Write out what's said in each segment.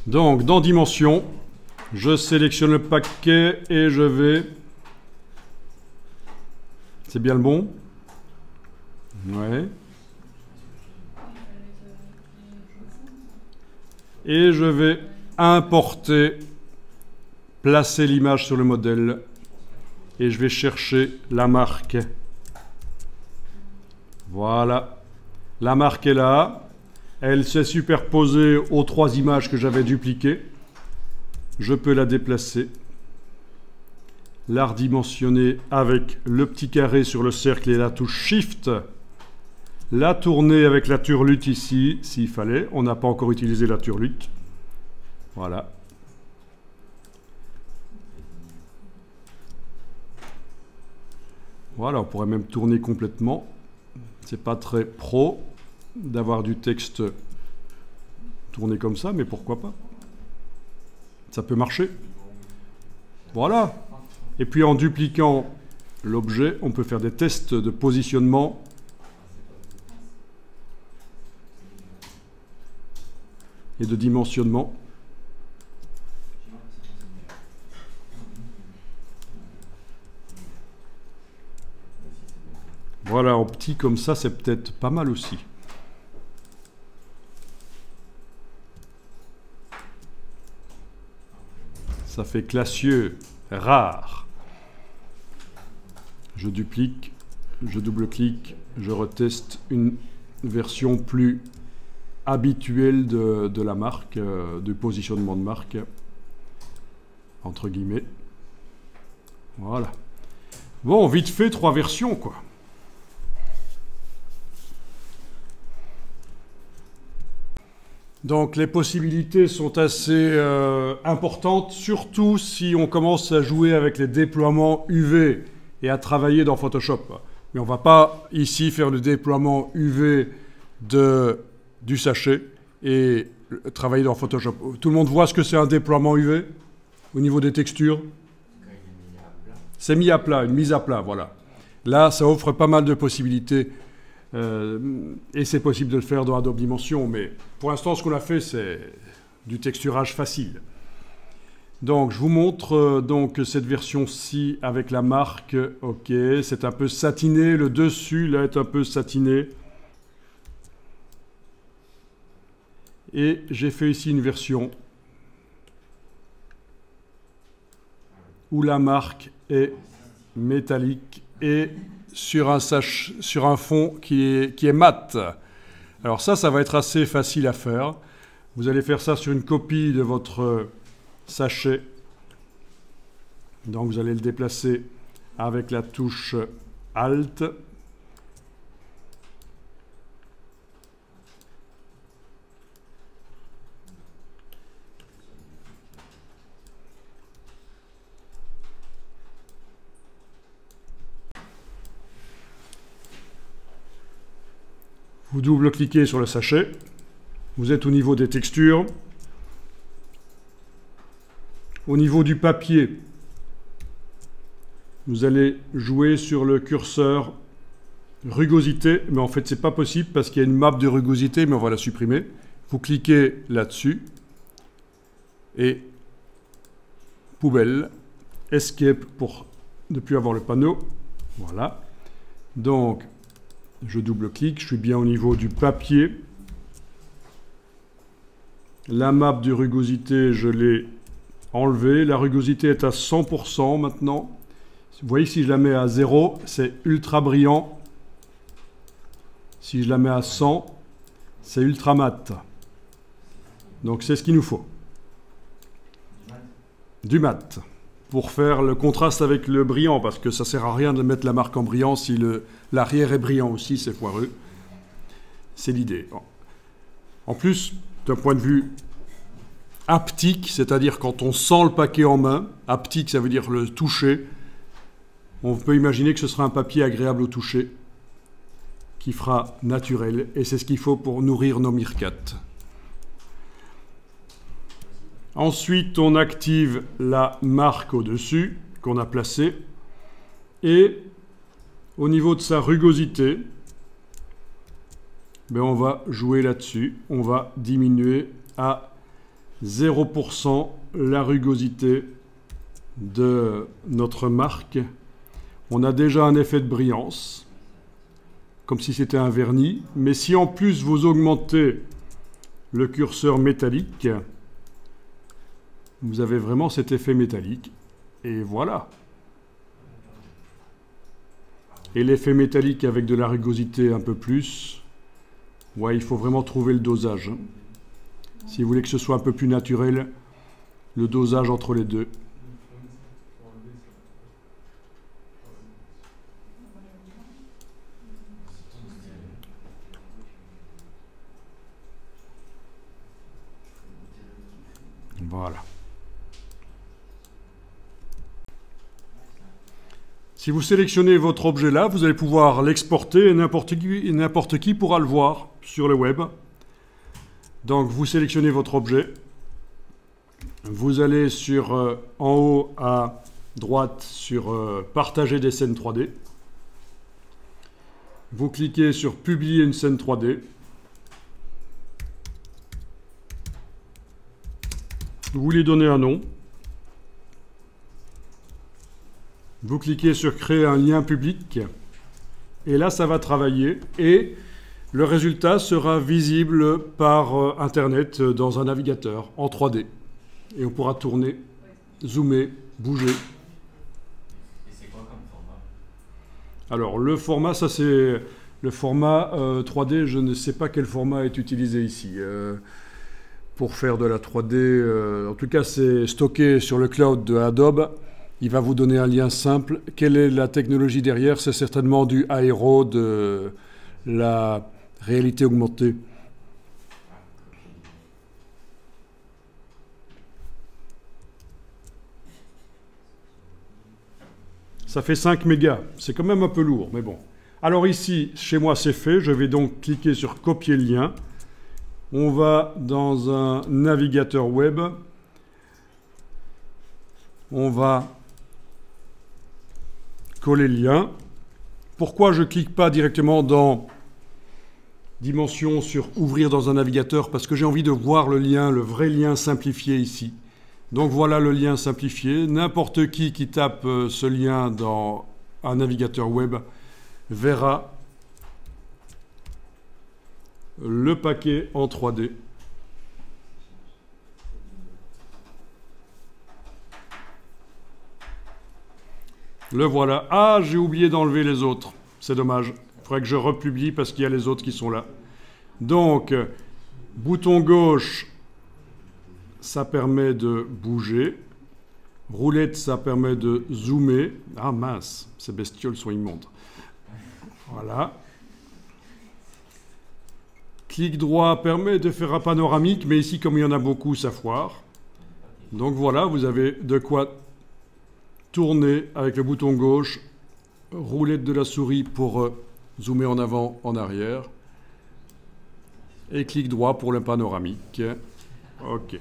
Donc, dans Dimension, je sélectionne le paquet et je vais... C'est bien le bon? Ouais. Et je vais importer, placer l'image sur le modèle et je vais chercher la marque. Voilà. La marque est là. Elle s'est superposée aux 3 images que j'avais dupliquées. Je peux la déplacer, la redimensionner avec le petit carré sur le cercle et la touche Shift, la tourner avec la turlute ici, s'il fallait. On n'a pas encore utilisé la turlute. Voilà. Voilà, on pourrait même tourner complètement. C'est pas très pro d'avoir du texte tourné comme ça, mais pourquoi pas? Ça peut marcher. Voilà. Et puis en dupliquant l'objet, on peut faire des tests de positionnement. Et de dimensionnement. Voilà, en petit comme ça, c'est peut-être pas mal aussi. Ça fait classieux, rare. Je duplique, je double-clique, je reteste une version plus habituelle de la marque, du positionnement de marque, entre guillemets. Voilà. Bon, vite fait, 3 versions, quoi. Donc les possibilités sont assez importantes, surtout si on commence à jouer avec les déploiements UV et à travailler dans Photoshop. Mais on ne va pas ici faire le déploiement UV du sachet et travailler dans Photoshop. Tout le monde voit ce que c'est un déploiement UV au niveau des textures? C'est mis à plat, une mise à plat, voilà. Là, ça offre pas mal de possibilités. Et c'est possible de le faire dans Adobe Dimension, mais pour l'instant, ce qu'on a fait, c'est du texturage facile. Donc, je vous montre donc cette version-ci avec la marque. OK, c'est un peu satiné. Le dessus, là, est un peu satiné. Et j'ai fait ici une version où la marque est métallique et sur un fond qui est mat. Alors ça va être assez facile à faire. Vous allez faire ça sur une copie de votre sachet. Donc vous allez le déplacer avec la touche Alt. Vous double-cliquez sur le sachet. Vous êtes au niveau des textures. Au niveau du papier, vous allez jouer sur le curseur rugosité. Mais en fait, ce n'est pas possible parce qu'il y a une map de rugosité, mais on va la supprimer. Vous cliquez là-dessus. Et poubelle. Escape pour ne plus avoir le panneau. Voilà. Donc, je double-clique, je suis bien au niveau du papier. La map de rugosité, je l'ai enlevée. La rugosité est à 100% maintenant. Vous voyez, si je la mets à 0, c'est ultra brillant. Si je la mets à 100, c'est ultra mat. Donc c'est ce qu'il nous faut. Du mat. Pour faire le contraste avec le brillant, parce que ça ne sert à rien de mettre la marque en brillant si l'arrière est brillant aussi, c'est foireux. C'est l'idée. En plus, d'un point de vue haptique, c'est-à-dire quand on sent le paquet en main, haptique ça veut dire le toucher, on peut imaginer que ce sera un papier agréable au toucher, qui fera naturel, et c'est ce qu'il faut pour nourrir nos meerkats. Ensuite, on active la marque au-dessus qu'on a placée. Et au niveau de sa rugosité, on va jouer là-dessus. On va diminuer à 0% la rugosité de notre marque. On a déjà un effet de brillance, comme si c'était un vernis. Mais si en plus vous augmentez le curseur métallique, vous avez vraiment cet effet métallique. Et voilà. Et l'effet métallique avec de la rugosité un peu plus, ouais, il faut vraiment trouver le dosage. Si vous voulez que ce soit un peu plus naturel, le dosage entre les deux. Voilà. Si vous sélectionnez votre objet là, vous allez pouvoir l'exporter et n'importe qui pourra le voir sur le web. Donc vous sélectionnez votre objet. Vous allez sur en haut à droite sur partager des scènes 3D. Vous cliquez sur publier une scène 3D. Vous lui donnez un nom. Vous cliquez sur créer un lien public. Et là, ça va travailler. Et le résultat sera visible par Internet dans un navigateur en 3D. Et on pourra tourner, zoomer, bouger. Et c'est quoi comme format? Alors, le format, ça c'est le format 3D. Je ne sais pas quel format est utilisé ici. Pour faire de la 3D, en tout cas, c'est stocké sur le cloud de Adobe. Il va vous donner un lien simple. Quelle est la technologie derrière? C'est certainement du aéro, de la réalité augmentée. Ça fait 5 mégas. C'est quand même un peu lourd, mais bon. Alors ici, chez moi, c'est fait. Je vais donc cliquer sur copier le lien. On va dans un navigateur web. On va coller le lien. Pourquoi je ne clique pas directement dans Dimension sur Ouvrir dans un navigateur? Parce que j'ai envie de voir le lien, le vrai lien simplifié ici. Donc voilà le lien simplifié. N'importe qui tape ce lien dans un navigateur web verra le paquet en 3D. Le voilà. Ah, j'ai oublié d'enlever les autres. C'est dommage. Il faudrait que je republie parce qu'il y a les autres qui sont là. Donc, bouton gauche, ça permet de bouger. Roulette, ça permet de zoomer. Ah mince, ces bestioles sont immondes. Voilà. Clic droit permet de faire un panoramique, mais ici, comme il y en a beaucoup, ça foire. Donc voilà, vous avez de quoi tourner avec le bouton gauche, roulette de la souris pour zoomer en avant, en arrière, et clic droit pour le panoramique. OK.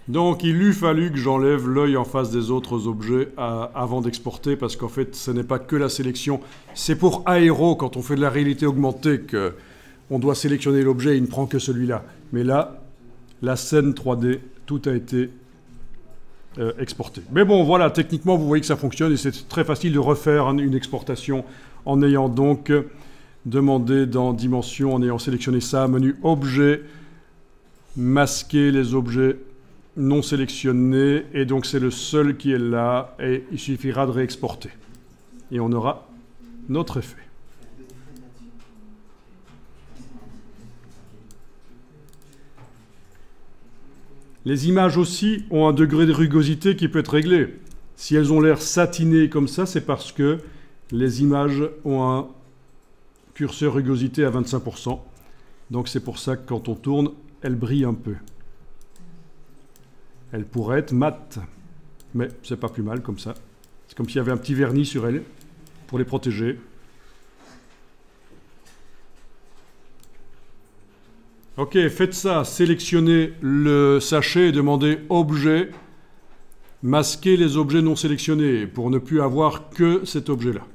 Donc il eût fallu que j'enlève l'œil en face des autres objets avant d'exporter, parce qu'en fait ce n'est pas que la sélection. C'est pour aéro, quand on fait de la réalité augmentée, qu'on doit sélectionner l'objet et il ne prend que celui-là. Mais là, la scène 3D, tout a été exporté. Mais bon, voilà, techniquement vous voyez que ça fonctionne et c'est très facile de refaire une exportation en ayant donc demandé dans Dimension, en ayant sélectionné ça, menu Objet, masquer les objets non sélectionné, et donc c'est le seul qui est là, et il suffira de réexporter. Et on aura notre effet. Les images aussi ont un degré de rugosité qui peut être réglé. Si elles ont l'air satinées comme ça, c'est parce que les images ont un curseur rugosité à 25%. Donc c'est pour ça que quand on tourne, elles brillent un peu. Elle pourrait être mate, mais c'est pas plus mal comme ça. C'est comme s'il y avait un petit vernis sur elle pour les protéger. Ok, faites ça, sélectionnez le sachet et demandez Objet, masquer les objets non sélectionnés pour ne plus avoir que cet objet-là.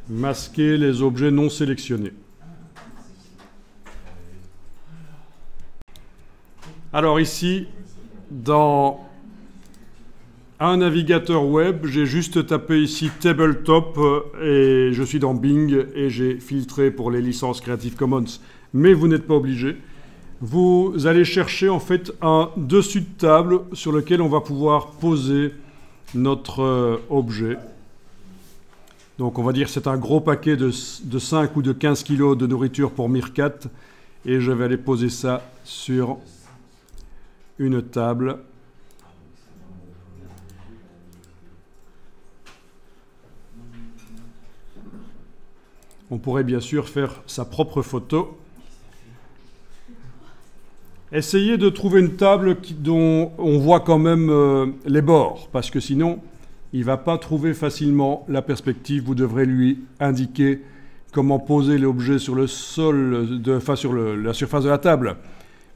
masquer les objets non sélectionnés. Alors ici, dans un navigateur web, j'ai juste tapé ici Tabletop et je suis dans Bing et j'ai filtré pour les licences Creative Commons. Mais vous n'êtes pas obligé. Vous allez chercher en fait un dessus de table sur lequel on va pouvoir poser notre objet. Donc on va dire que c'est un gros paquet de 5 ou de 15 kg de nourriture pour Meerkat et je vais aller poser ça sur une table. On pourrait bien sûr faire sa propre photo. Essayez de trouver une table dont on voit quand même les bords, parce que sinon, il ne va pas trouver facilement la perspective. Vous devrez lui indiquer comment poser l'objet sur le sol, sur la surface de la table.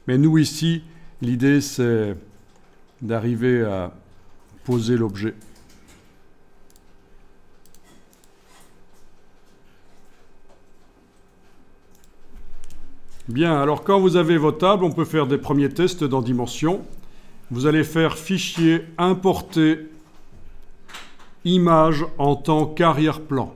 Mais nous, ici, l'idée, c'est d'arriver à poser l'objet. Bien, alors quand vous avez vos tables, on peut faire des premiers tests dans Dimension. Vous allez faire Fichier, Importer, Image en tant qu'arrière-plan.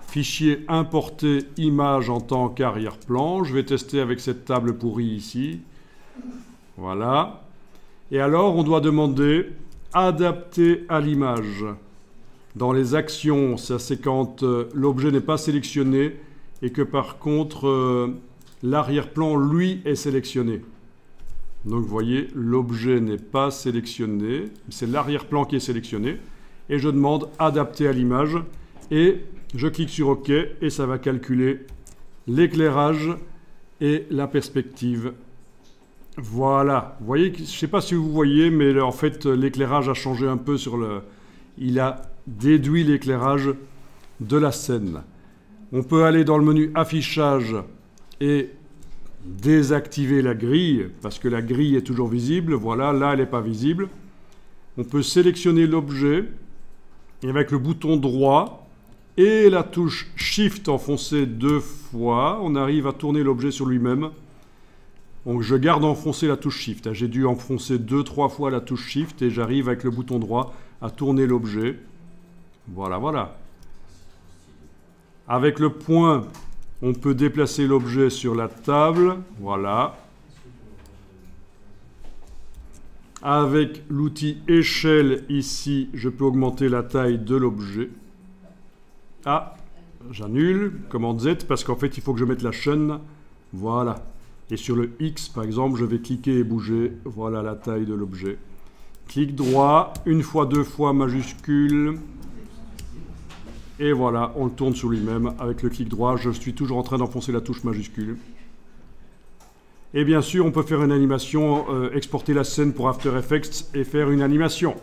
Fichier, Importer, Image en tant qu'arrière-plan. Je vais tester avec cette table pourrie ici. Voilà. Et alors, on doit demander Adapter à l'image. Dans les actions, ça c'est quand l'objet n'est pas sélectionné et que par contre, l'arrière-plan, lui, est sélectionné. Donc, vous voyez, l'objet n'est pas sélectionné, c'est l'arrière-plan qui est sélectionné. Et je demande Adapter à l'image. Et je clique sur OK et ça va calculer l'éclairage et la perspective. Voilà. Vous voyez, je ne sais pas si vous voyez, mais en fait, l'éclairage a changé un peu sur le... Il a déduit l'éclairage de la scène. On peut aller dans le menu Affichage et désactiver la grille, parce que la grille est toujours visible. Voilà, là, elle n'est pas visible. On peut sélectionner l'objet et avec le bouton droit et la touche Shift enfoncée 2 fois, on arrive à tourner l'objet sur lui-même. Donc je garde enfoncé la touche Shift. J'ai dû enfoncer 2-3 fois la touche Shift et j'arrive avec le bouton droit à tourner l'objet. Voilà, voilà. Avec le point, on peut déplacer l'objet sur la table. Voilà. Avec l'outil échelle ici, je peux augmenter la taille de l'objet. Ah, j'annule. Commande Z parce qu'en fait, il faut que je mette la chaîne. Voilà. Et sur le X, par exemple, je vais cliquer et bouger. Voilà la taille de l'objet. Clic droit, une fois, 2 fois, majuscule. Et voilà, on le tourne sur lui-même avec le clic droit. Je suis toujours en train d'enfoncer la touche majuscule. Et bien sûr, on peut faire une animation, exporter la scène pour After Effects et faire une animation.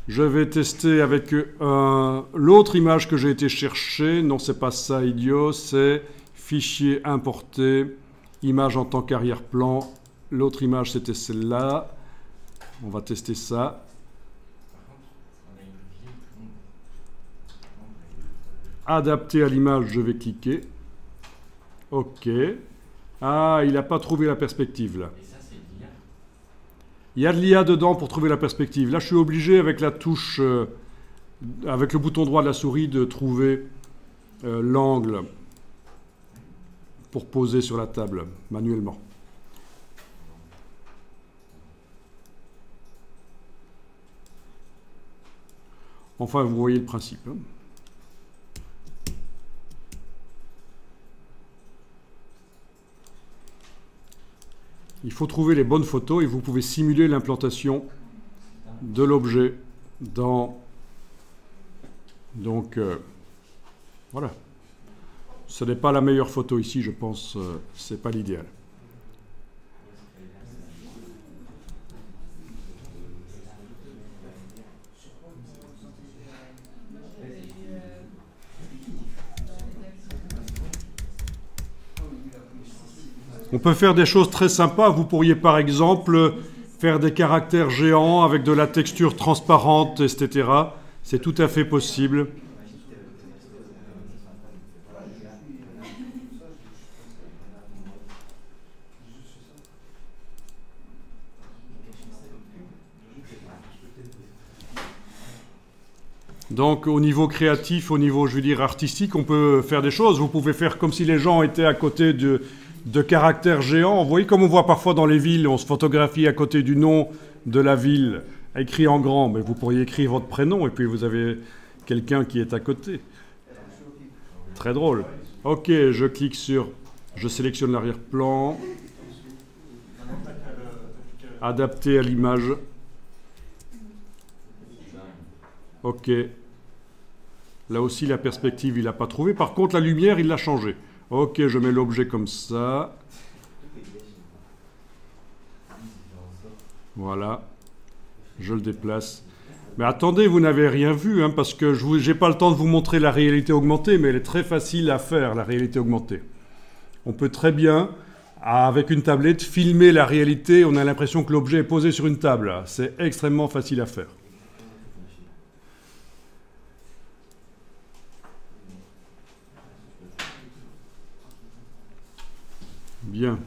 Je vais tester avec l'autre image que j'ai été chercher. Non, c'est pas ça, idiot. C'est Fichier, Importer, Image en tant qu'arrière-plan. L'autre image, c'était celle-là. On va tester ça. Adapter à l'image, je vais cliquer. OK. Ah, il n'a pas trouvé la perspective, là. Et ça, c'est l'IA. Il y a de l'IA dedans pour trouver la perspective. Là, je suis obligé, avec la touche, avec le bouton droit de la souris, de trouver l'angle pour poser sur la table, manuellement. Enfin, vous voyez le principe, hein. Il faut trouver les bonnes photos et vous pouvez simuler l'implantation de l'objet dans... Donc, voilà. Ce n'est pas la meilleure photo ici, je pense, c'est pas l'idéal. On peut faire des choses très sympas. Vous pourriez par exemple faire des caractères géants avec de la texture transparente, etc. C'est tout à fait possible. Donc au niveau créatif, au niveau, je veux dire, artistique, on peut faire des choses. Vous pouvez faire comme si les gens étaient à côté de caractères géants. Vous voyez comme on voit parfois dans les villes, on se photographie à côté du nom de la ville, écrit en grand. Mais vous pourriez écrire votre prénom et puis vous avez quelqu'un qui est à côté. Très drôle. Ok, je clique sur... Je sélectionne l'arrière-plan. Adapter à l'image. Ok. Là aussi, la perspective, il n'a pas trouvé. Par contre, la lumière, il l'a changée. Ok, je mets l'objet comme ça. Voilà. Je le déplace. Mais attendez, vous n'avez rien vu, hein, parce que je n'ai pas le temps de vous montrer la réalité augmentée, mais elle est très facile à faire, la réalité augmentée. On peut très bien, avec une tablette, filmer la réalité. On a l'impression que l'objet est posé sur une table. C'est extrêmement facile à faire. Bien.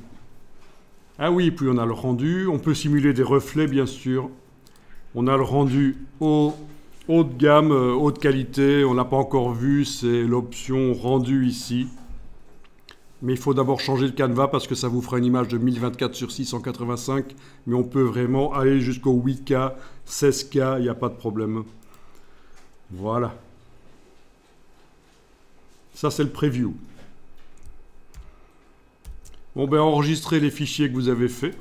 Ah oui, puis on a le rendu. On peut simuler des reflets, bien sûr. On a le rendu haut de gamme, haute qualité. On ne l'a pas encore vu, c'est l'option rendu ici. Mais il faut d'abord changer le canevas parce que ça vous fera une image de 1024 sur 685. Mais on peut vraiment aller jusqu'au 8K, 16K, il n'y a pas de problème. Voilà. Ça, c'est le preview. Bon, ben, enregistrez les fichiers que vous avez faits.